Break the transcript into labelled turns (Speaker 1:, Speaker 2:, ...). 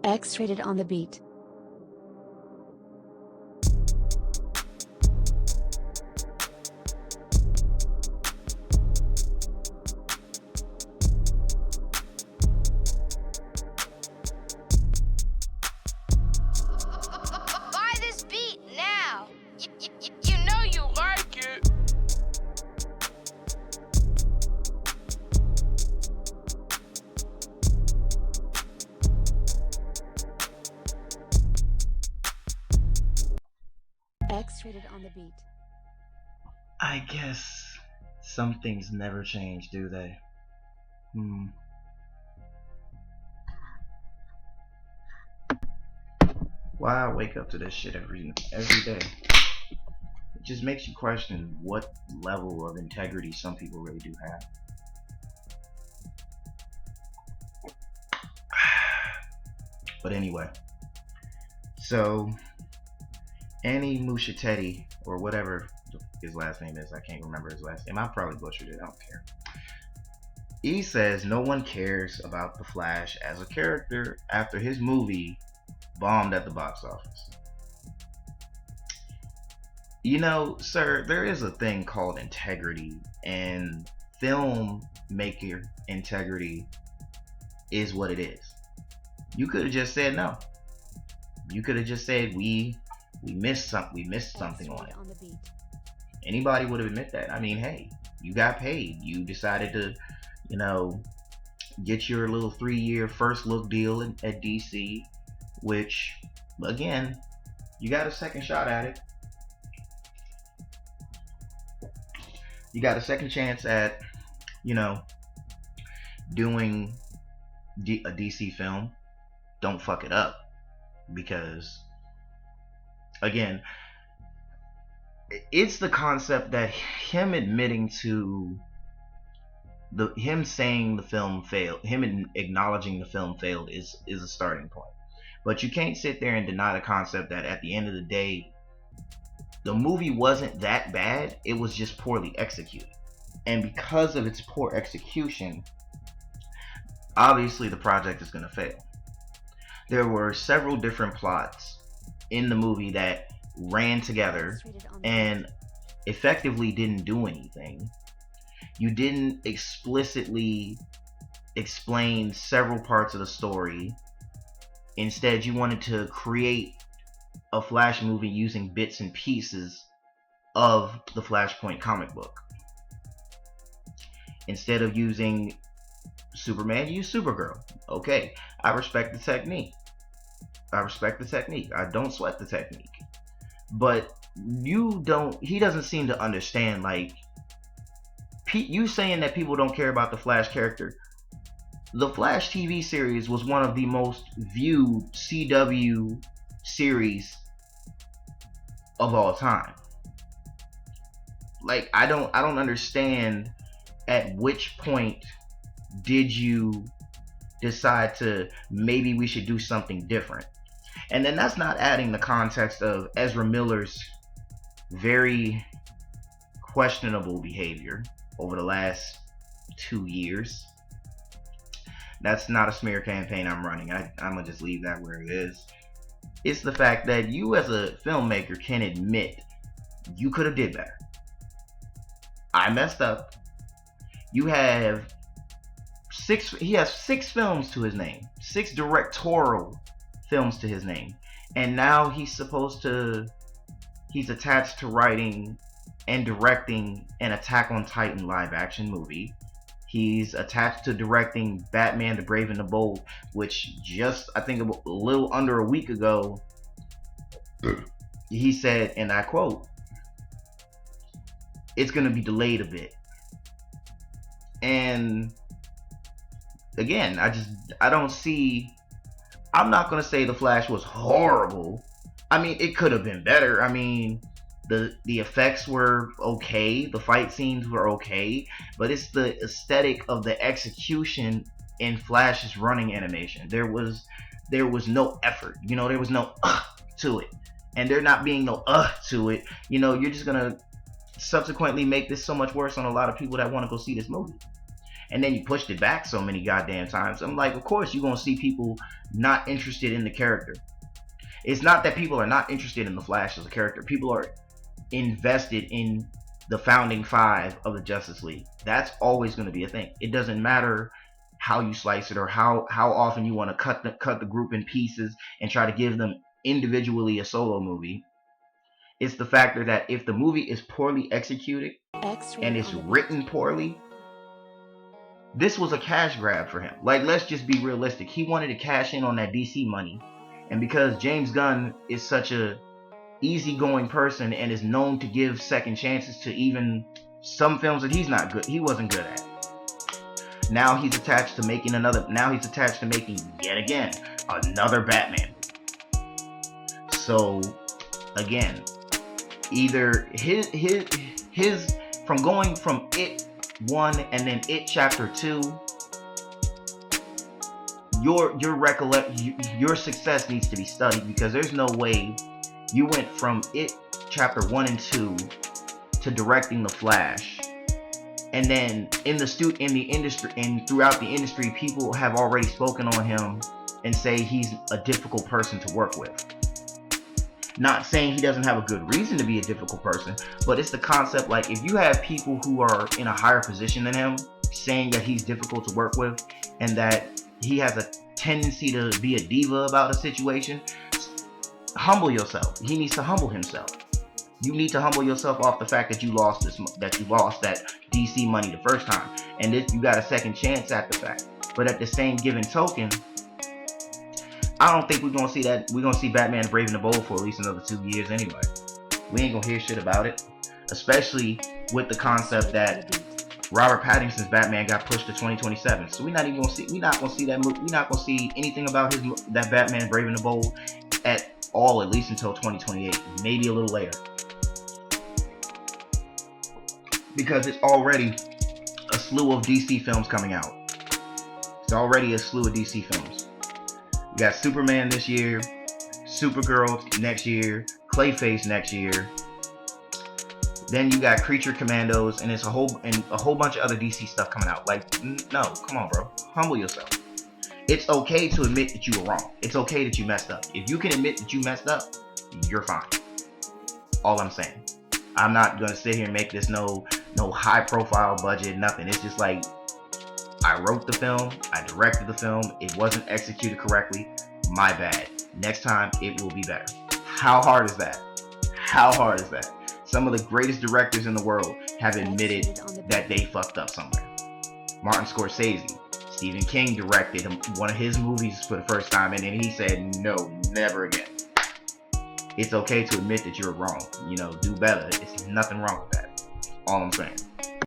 Speaker 1: X-rated on the beat.
Speaker 2: Buy this beat now. You know you like it.
Speaker 1: X-rated on the beat.
Speaker 3: I guess some things never change, do they? Why I wake up to this shit every day? It just makes you question what level of integrity some people really do have. But anyway, so Annie Mushetti, or whatever his last name is, I can't remember his last name. I probably butchered it, I don't care. He says no one cares about the Flash as a character after his movie bombed at the box office. You know, sir, there is a thing called integrity, and filmmaker integrity is what it is. You could have just said no. You could have just said we missed something on it. Anybody would have admit that. I mean, hey, you got paid. You decided to, get your little 3-year first look deal at DC, which, again, you got a second shot at it. You got a second chance at, doing a DC film. Don't fuck it up, because, again, it's the concept that him admitting to him saying the film failed, him acknowledging the film failed is a starting point. But you can't sit there and deny the concept that at the end of the day, the movie wasn't that bad, it was just poorly executed. And because of its poor execution, obviously the project is going to fail. There were several different plots in the movie that ran together and effectively didn't do anything. You didn't explicitly explain several parts of the story. Instead, you wanted to create a Flash movie using bits and pieces of the Flashpoint comic book. Instead of using Superman, you use Supergirl. Okay, I respect the technique. I don't sweat the technique. But he doesn't seem to understand, you saying that people don't care about the Flash character. The Flash TV series was one of the most viewed CW series of all time. I don't understand at which point did you decide to maybe we should do something different. And then that's not adding the context of Ezra Miller's very questionable behavior over the last 2 years. That's not a smear campaign I'm running. I'm going to just leave that where it is. It's the fact that you as a filmmaker can admit you could have did better. I messed up. He has 6 films to his name. 6 directorial films to his name. And now he's attached to writing and directing an Attack on Titan live action movie. He's attached to directing Batman the Brave and the Bold, which just, I think, a little under a week ago, he said, and I quote, it's going to be delayed a bit. And again, I don't see, I'm not going to say The Flash was horrible. I mean, it could have been better. I mean, the effects were okay, the fight scenes were okay, but it's the aesthetic of the execution in Flash's running animation. There was no effort, there was no to it. And there not being no to it, you're just gonna subsequently make this so much worse on a lot of people that want to go see this movie. And then you pushed it back so many goddamn times. I'm like, of course you're gonna see people not interested in the character. It's not that people are not interested in the Flash as a character. People are invested in the founding five of the Justice League. That's always going to be a thing. It doesn't matter how you slice it or how often you want to cut the group in pieces and try to give them individually a solo movie. It's the factor that if the movie is poorly executed and it's written poorly, this was a cash grab for him. Like, let's just be realistic. He wanted to cash in on that DC money. And because James Gunn is such a easygoing person and is known to give second chances to even some films that he wasn't good at. Now he's attached to making yet again another Batman. So again, either his from going from It 1 and then It Chapter 2, your success needs to be studied, because there's no way you went from It Chapter 1 and 2 to directing The Flash, and then in the industry and throughout the industry, people have already spoken on him and say he's a difficult person to work with. Not saying he doesn't have a good reason to be a difficult person, but it's the concept, like, if you have people who are in a higher position than him saying that he's difficult to work with and that he has a tendency to be a diva about a situation, humble yourself. He needs to humble himself. You need to humble yourself off the fact that you lost that DC money the first time, and you got a second chance at the fact. But at the same given token, I don't think we're gonna see that. We're gonna see Batman Brave and the Bold for at least another 2 years anyway. We ain't gonna hear shit about it, especially with the concept that Robert Pattinson's Batman got pushed to 2027. So we're not gonna see that movie. We're not gonna see anything about that Batman Brave and the Bold at all, at least until 2028, maybe a little later, because it's already a slew of DC films coming out. It's already a slew of DC films. You got Superman this year, Supergirl next year, Clayface next year. Then you got Creature Commandos, and it's a whole bunch of other DC stuff coming out. Like, no, come on, bro, humble yourself. It's okay to admit that you were wrong. It's okay that you messed up. If you can admit that you messed up, you're fine. All I'm saying. I'm not gonna sit here and make this no high profile budget, nothing. It's just like, I wrote the film, I directed the film, it wasn't executed correctly, my bad. Next time it will be better. How hard is that? How hard is that? Some of the greatest directors in the world have admitted that they fucked up somewhere. Martin Scorsese, Stephen King directed one of his movies for the first time, and then he said, no, never again. It's okay to admit that you're wrong. Do better. It's nothing wrong with that. All I'm saying.